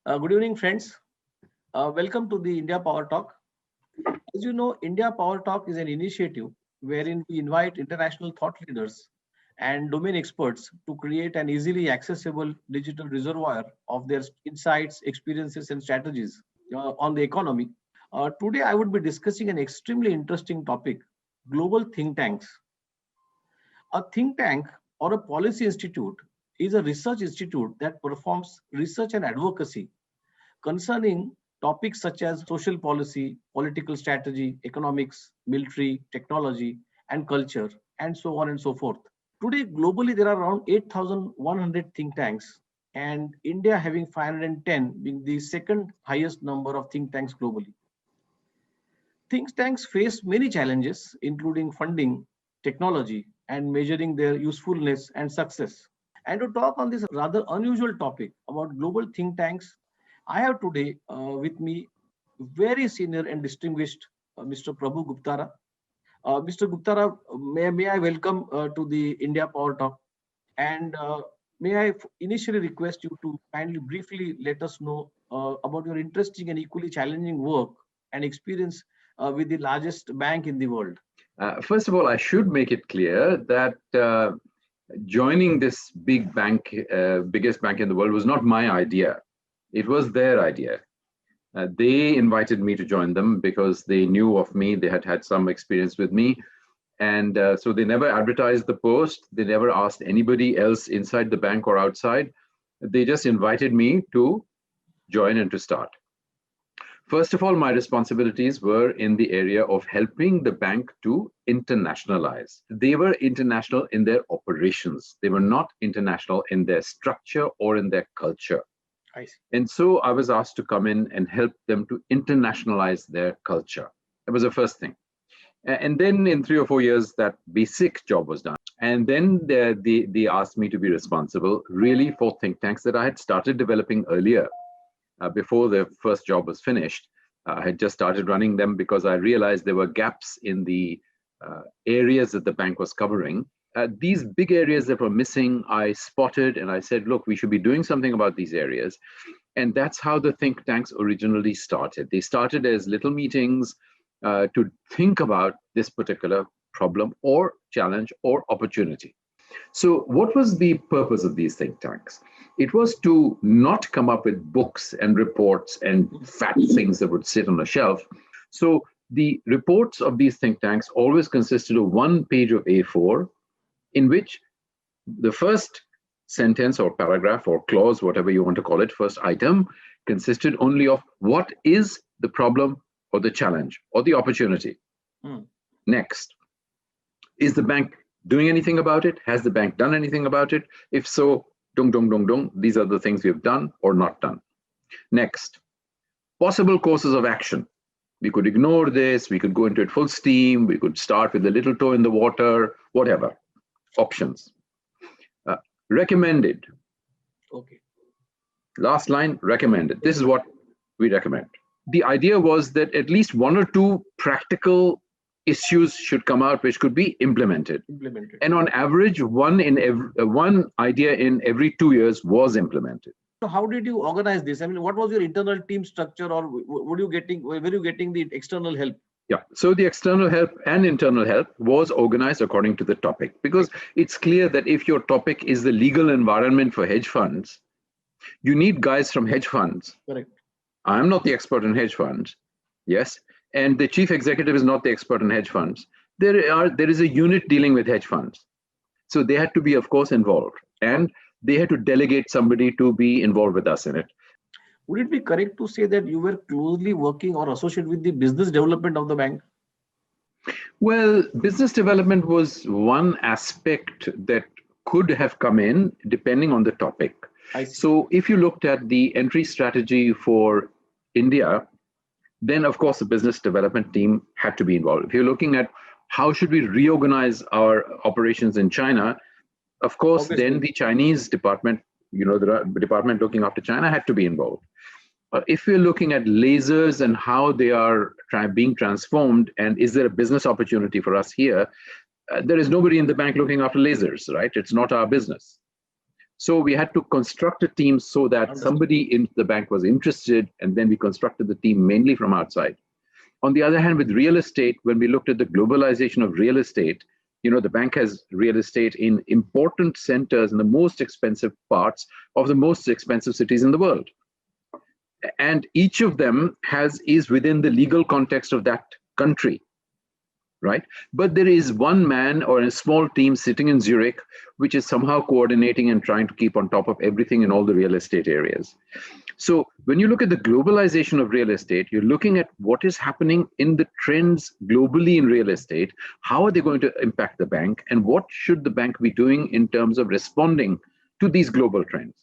Good evening, friends. Welcome to the India Power Talk. As you know, India Power Talk is an initiative wherein we invite international thought leaders and domain experts to create an easily accessible digital reservoir of their insights, experiences, and strategies on the economy. Today, I would be discussing an extremely interesting topic: global think tanks. A think tank or a policy institute is a research institute that performs research and advocacy concerning topics such as social policy, political strategy, economics, military, technology, and culture, and so on and so forth. Today, globally, there are around 8,100 think tanks, and India having 510 being the second highest number of think tanks globally. Think tanks face many challenges, including funding, technology, and measuring their usefulness and success. And to talk on this rather unusual topic about global think tanks, I have today with me very senior and distinguished Mr. Prabhu Guptara. Mr. Guptara, may I welcome to the India Power Talk, and may I initially request you to kindly briefly let us know about your interesting and equally challenging work and experience with the largest bank in the world. First of all, I should make it clear that joining this big bank, biggest bank in the world, was not my idea. It was their idea. They invited me to join them because they knew of me. They had had some experience with me. And so they never advertised the post. They never asked anybody else inside the bank or outside. They just invited me to join and to start. First of all, my responsibilities were in the area of helping the bank to internationalize. They were international in their operations. They were not international in their structure or in their culture. I see. And so I was asked to come in and help them to internationalize their culture. That was the first thing. And then in 3 or 4 years, that basic job was done. And then they asked me to be responsible really for think tanks that I had started developing earlier. Before the first job was finished. I had just started running them because I realized there were gaps in the areas that the bank was covering. These big areas that were missing, I spotted and I said, look, we should be doing something about these areas. And that's how the think tanks originally started. They started as little meetings to think about this particular problem or challenge or opportunity. So what was the purpose of these think tanks? It was to not come up with books and reports and fat things that would sit on a shelf. So the reports of these think tanks always consisted of 1 page of A4, in which the first sentence or paragraph or clause, whatever you want to call it, first item, consisted only of what is the problem or the challenge or the opportunity. Next, is the bank doing anything about it? Has the bank done anything about it? If so, dung, dung, dung, dung, these are the things we have done or not done. Next, possible courses of action. We could ignore this, we could go into it full steam, we could start with a little toe in the water, whatever. Options. Recommended. Okay. Last line, recommended. This is what we recommend. The idea was that at least 1 or 2 practical issues should come out which could be implemented. And on average, one idea in every 2 years was implemented. So how did you organize this? I mean, what was your internal team structure, or were you getting the external help? Yeah, so the external help and internal help was organized according to the topic, because it's clear that if your topic is the legal environment for hedge funds, you need guys from hedge funds. Correct. I'm not the expert in hedge funds. Yes. And the chief executive is not the expert in hedge funds. There is a unit dealing with hedge funds. So they had to be, of course, involved. And they had to delegate somebody to be involved with us in it. Would it be correct to say that you were closely working or associated with the business development of the bank? Well, business development was one aspect that could have come in depending on the topic. So if you looked at the entry strategy for India, then of course the business development team had to be involved. If you're looking at how should we reorganize our operations in China, of course, obviously, then the Chinese department, the department looking after China had to be involved. If we're looking at lasers and how they are being transformed, and is there a business opportunity for us here, there is nobody in the bank looking after lasers, right? It's not our business. So we had to construct a team so that Understood. somebody in the bank was interested, and then we constructed the team mainly from outside. On the other hand, with real estate, when we looked at the globalization of real estate, the bank has real estate in important centers in the most expensive parts of the most expensive cities in the world. And each of them is within the legal context of that country, right? But there is one man or a small team sitting in Zurich, which is somehow coordinating and trying to keep on top of everything in all the real estate areas. So when you look at the globalization of real estate, you're looking at what is happening in the trends globally in real estate. How are they going to impact the bank? And what should the bank be doing in terms of responding to these global trends?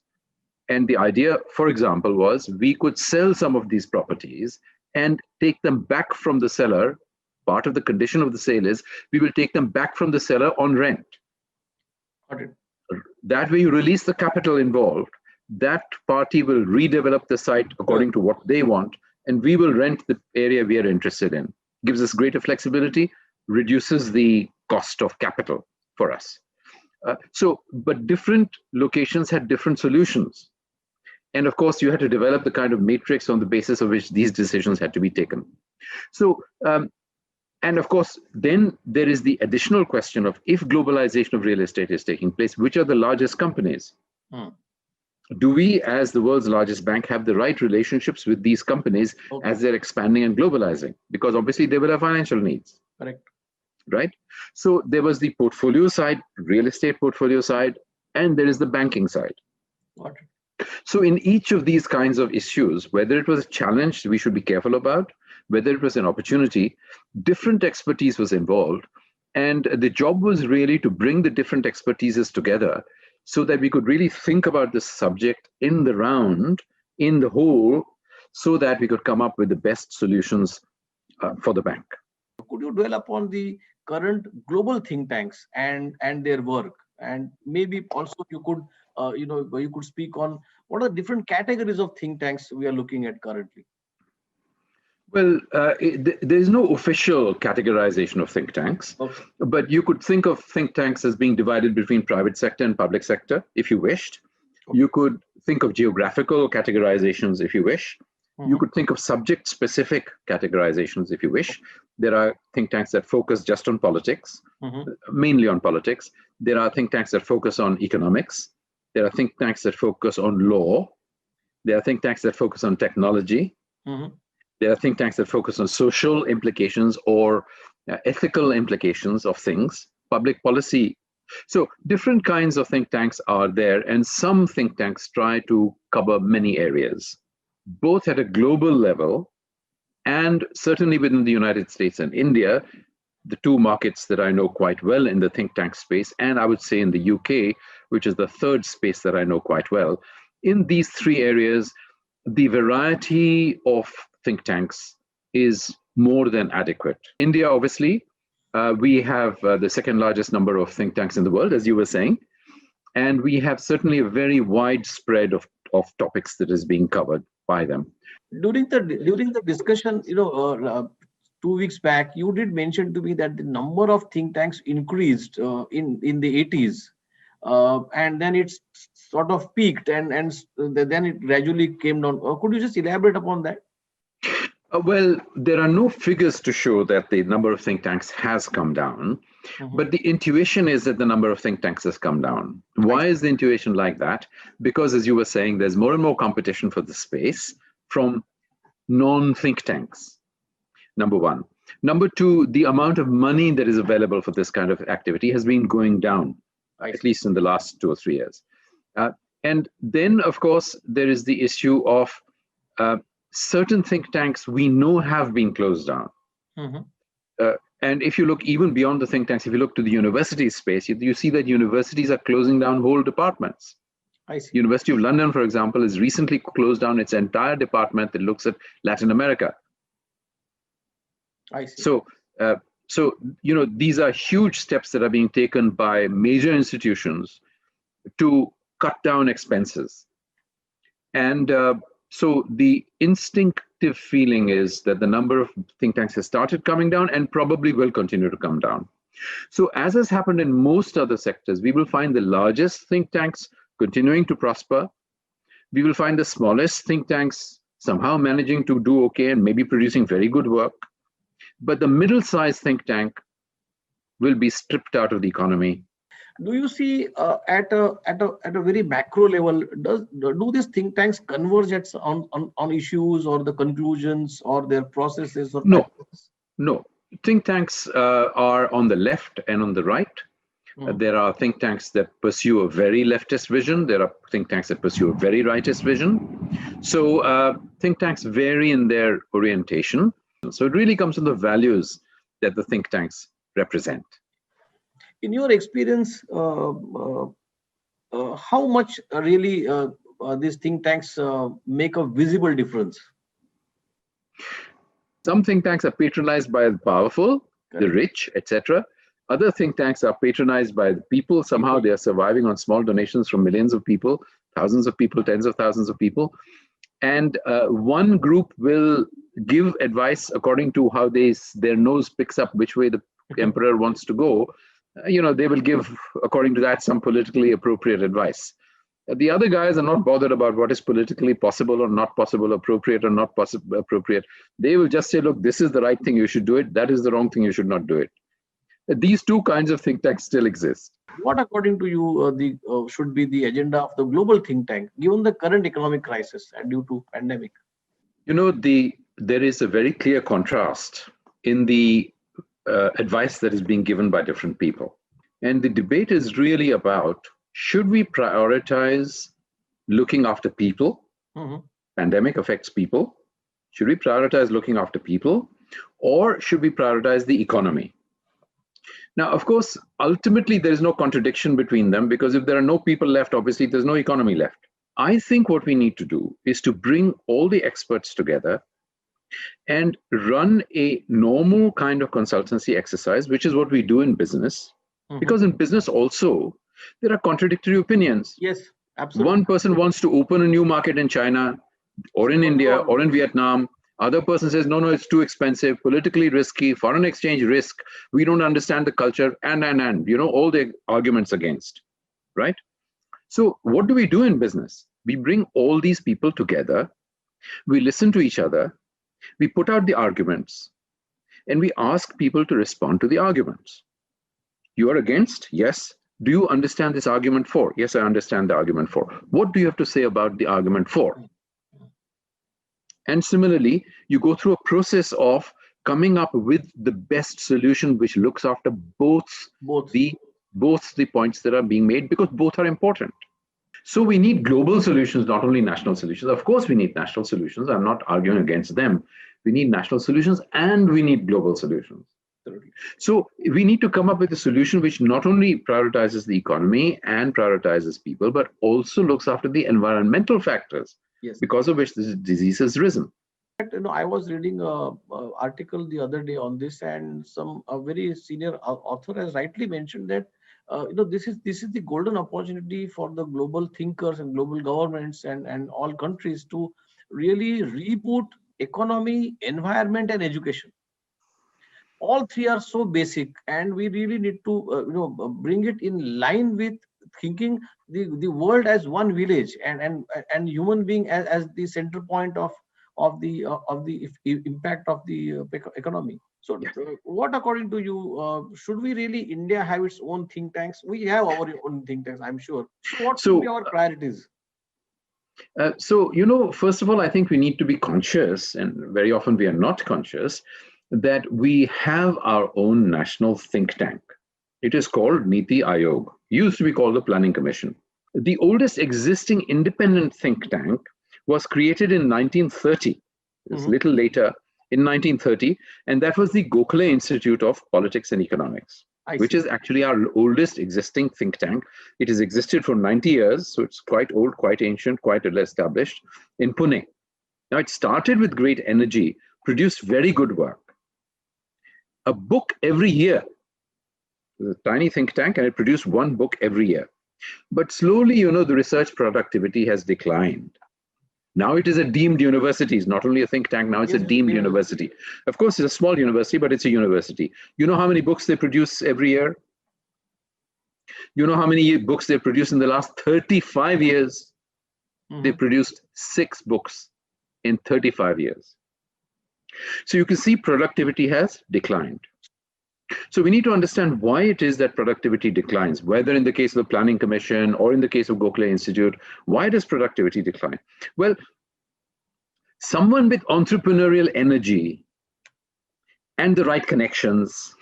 And the idea, for example, was we could sell some of these properties and take them back from the seller. Part of the condition of the sale is we will take them back from the seller on rent. Got it. That way you release the capital involved. That party will redevelop the site according to what they want, and we will rent the area we are interested in. Gives us greater flexibility, reduces the cost of capital for us. But different locations had different solutions. And of course, you had to develop the kind of matrix on the basis of which these decisions had to be taken. So, and of course, then there is the additional question of if globalization of real estate is taking place, which are the largest companies? Do we, as the world's largest bank, have the right relationships with these companies as they're expanding and globalizing? Because obviously they will have financial needs. Correct. Right? So there was the portfolio side, real estate portfolio side, and there is the banking side. Got it. So in each of these kinds of issues, whether it was a challenge we should be careful about, whether it was an opportunity, different expertise was involved. And the job was really to bring the different expertises together so that we could really think about this subject in the round, in the whole, so that we could come up with the best solutions for the bank. Could you dwell upon the current global think tanks and their work? And maybe also you could you could speak on what are the different categories of think tanks we are looking at currently. Well, there is no official categorization of think tanks, but you could think of think tanks as being divided between private sector and public sector, if you wished. You could think of geographical categorizations, if you wish. You could think of subject-specific categorizations, if you wish. There are think tanks that focus just on politics, mainly on politics. There are think tanks that focus on economics. There are think tanks that focus on law. There are think tanks that focus on technology. There are think tanks that focus on social implications or ethical implications of things, public policy. So different kinds of think tanks are there, and some think tanks try to cover many areas, both at a global level and certainly within the United States and India, the two markets that I know quite well in the think tank space, and I would say in the UK, which is the third space that I know quite well. In these three areas, the variety of think tanks is more than adequate. India, obviously, we have the second largest number of think tanks in the world, as you were saying, and we have certainly a very wide spread of topics that is being covered by them. During the discussion, 2 weeks back, you did mention to me that the number of think tanks increased in the 80s, and then it's sort of peaked, and then it gradually came down. Could you just elaborate upon that? Well, there are no figures to show that the number of think tanks has come down, but the intuition is that the number of think tanks has come down. Why is the intuition like that? Because, as you were saying, there's more and more competition for the space from non-think tanks, number one. Number two, the amount of money that is available for this kind of activity has been going down, at least in the last 2 or 3 years. And then, of course, there is the issue of certain think tanks we know have been closed down. And if you look even beyond the think tanks, if you look to the university space, you see that universities are closing down whole departments. I see. University of London, for example, has recently closed down its entire department that looks at Latin America. I see. So these are huge steps that are being taken by major institutions to cut down expenses. And so the instinctive feeling is that the number of think tanks has started coming down and probably will continue to come down. So as has happened in most other sectors, we will find the largest think tanks continuing to prosper. We will find the smallest think tanks somehow managing to do okay and maybe producing very good work. But the middle-sized think tank will be stripped out of the economy. Do you see at a very macro level, do these think tanks converge on issues or the conclusions or their processes or No, practices? no. Think tanks are on the left and on the right. There are think tanks that pursue a very leftist vision. There are think tanks that pursue a very rightist vision. So think tanks vary in their orientation. So it really comes to the values that the think tanks represent. In your experience, how much really these think tanks make a visible difference? Some think tanks are patronized by the powerful, the rich, etc. Other think tanks are patronized by the people. Somehow they are surviving on small donations from millions of people, thousands of people, tens of thousands of people. And one group will give advice according to how their nose picks up which way the emperor wants to go. They will give, according to that, some politically appropriate advice. The other guys are not bothered about what is politically possible or not possible, appropriate or not appropriate. They will just say, look, this is the right thing, you should do it. That is the wrong thing, you should not do it. These two kinds of think tanks still exist. What, according to you, should be the agenda of the global think tank, given the current economic crisis and due to pandemic? There is a very clear contrast in the advice that is being given by different people. And the debate is really about, should we prioritize looking after people? Pandemic affects people. Should we prioritize looking after people? Or should we prioritize the economy? Now, of course, ultimately, there is no contradiction between them, because if there are no people left, obviously, there's no economy left. I think what we need to do is to bring all the experts together and run a normal kind of consultancy exercise, which is what we do in business. Because in business also, there are contradictory opinions. Yes, absolutely. One person wants to open a new market in China or in India or in Vietnam. Other person says, no, it's too expensive, politically risky, foreign exchange risk. We don't understand the culture and, all the arguments against, right? So what do we do in business? We bring all these people together. We listen to each other. We put out the arguments and we ask people to respond to the arguments. You are against? Yes. Do you understand this argument for? Yes, I understand the argument for. What do you have to say about the argument for? And similarly, you go through a process of coming up with the best solution, which looks after both the points that are being made, because both are important. So we need global solutions, not only national solutions. Of course, we need national solutions. I'm not arguing against them. We need national solutions and we need global solutions. So we need to come up with a solution which not only prioritizes the economy and prioritizes people, but also looks after the environmental factors, because of which this disease has risen. I was reading an article the other day on this, and a very senior author has rightly mentioned that this is the golden opportunity for the global thinkers and global governments and all countries to really reboot economy, environment, and education. All three are so basic, and we really need to bring it in line with thinking the world as one village and human being as the center point of the impact of the economy. So what, according to you, should we really, India, have its own think tanks? We have our own think tanks, I'm sure. So what should be our priorities? First of all, I think we need to be conscious, and very often we are not conscious, that we have our own national think tank. It is called Niti Aayog. Used to be called the Planning Commission. The oldest existing independent think tank was created in 1930. It's a little later, in 1930, and that was the Gokhale Institute of Politics and Economics, which is actually our oldest existing think tank. It has existed for 90 years, so it's quite old, quite ancient, quite well established in Pune. Now, it started with great energy, produced very good work. A book every year. It was a tiny think tank, and it produced one book every year. But slowly, the research productivity has declined. Now it is a deemed university. It's not only a think tank, now it's a deemed university. Of course, it's a small university, but it's a university. You know how many books they produce every year? You know how many books they produced in the last 35 years? They produced 6 books in 35 years. So you can see productivity has declined. So we need to understand why it is that productivity declines, whether in the case of the Planning Commission or in the case of Gokhale Institute. Why does productivity decline? Well, someone with entrepreneurial energy and the right connections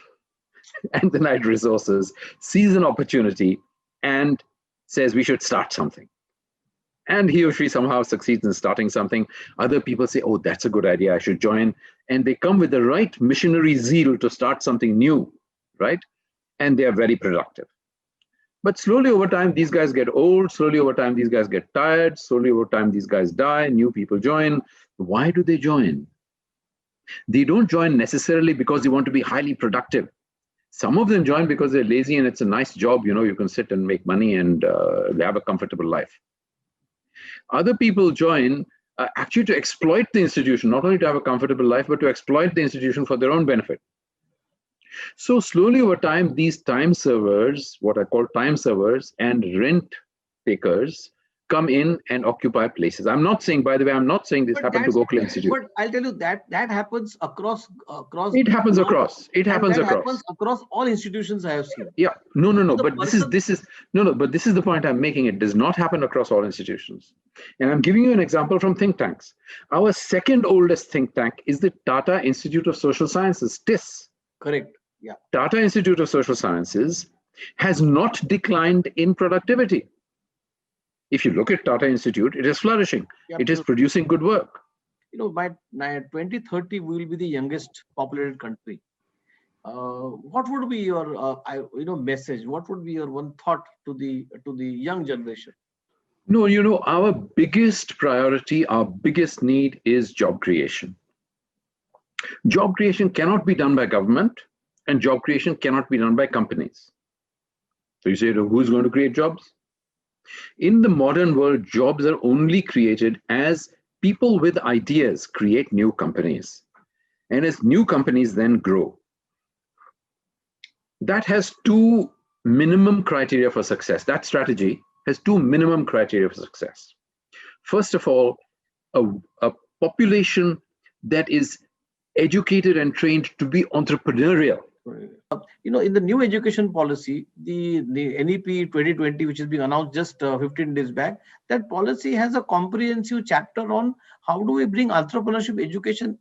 and the right resources sees an opportunity and says we should start something. And he or she somehow succeeds in starting something. Other people say, oh, that's a good idea, I should join. And they come with the right missionary zeal to start something new, right? And they are very productive. But slowly over time, these guys get old. Slowly over time, these guys get tired. Slowly over time, these guys die. New people join. Why do they join? They don't join necessarily because they want to be highly productive. Some of them join because they're lazy and it's a nice job. You know, you can sit and make money and they have a comfortable life. Other people join actually to exploit the institution, not only to have a comfortable life, but to exploit the institution for their own benefit. So slowly over time, these time servers, what I call time servers and rent takers, come in and occupy places. I'm not saying, by the way, I'm not saying this happened to Gokhale Institute. But I'll tell you that happens across. It happens across. It happens across. Happens across all institutions I have seen. Yeah, no. But this is But this is the point I'm making. It does not happen across all institutions. And I'm giving you an example from think tanks. Our second oldest think tank is the Tata Institute of Social Sciences, TIS. Correct. Yeah. Tata Institute of Social Sciences has not declined in productivity. If you look at Tata Institute, it is flourishing. Yeah, it is producing good work. You know, by 2030, we will be the youngest populated country. What would be your, message? What would be your one thought to the young generation? No, you know, our biggest priority, our biggest need is job creation. Job creation cannot be done by government, and job creation cannot be done by companies. So you say, who's going to create jobs? In the modern world, jobs are only created as people with ideas create new companies. And as new companies then grow. That has 2 minimum criteria for success. That strategy has 2 minimum criteria for success. First of all, a population that is educated and trained to be entrepreneurial. You know, in the new education policy, the NEP 2020, which is being announced just 15 days back, that policy has a comprehensive chapter on how do we bring entrepreneurship education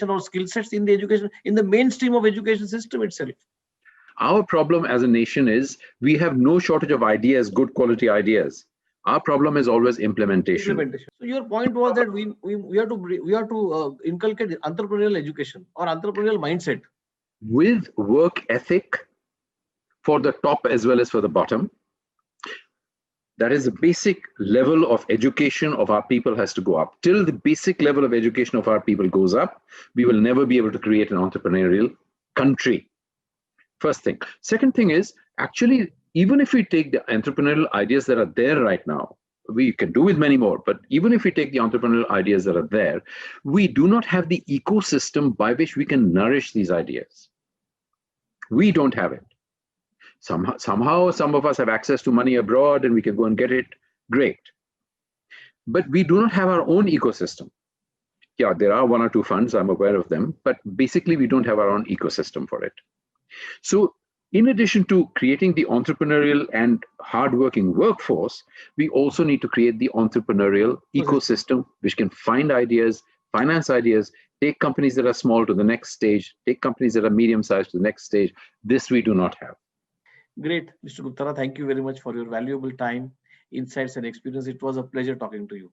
or skill sets in the education, in the mainstream of education system itself. Our problem as a nation is we have no shortage of ideas, good quality ideas. Our problem is always implementation. So your point was that we have to inculcate entrepreneurial education or entrepreneurial mindset with work ethic for the top as well as for the bottom. That is the basic level of education of our people has to go up. Till the basic level of education of our people goes up, we will never be able to create an entrepreneurial country. First thing. Second thing is, actually, even if we take the entrepreneurial ideas that are there right now, we can do with many more, but even if we take the entrepreneurial ideas that are there, we do not have the ecosystem by which we can nourish these ideas. We don't have it. Somehow, some of us have access to money abroad and we can go and get it. Great. But we do not have our own ecosystem. Yeah, there are 1 or 2 funds, I'm aware of them, but basically we don't have our own ecosystem for it. So in addition to creating the entrepreneurial and hardworking workforce, we also need to create the entrepreneurial ecosystem, which can find ideas, finance ideas, take companies that are small to the next stage, take companies that are medium-sized to the next stage. This we do not have. Great, Mr. Guptara. Thank you very much for your valuable time, insights, and experience. It was a pleasure talking to you.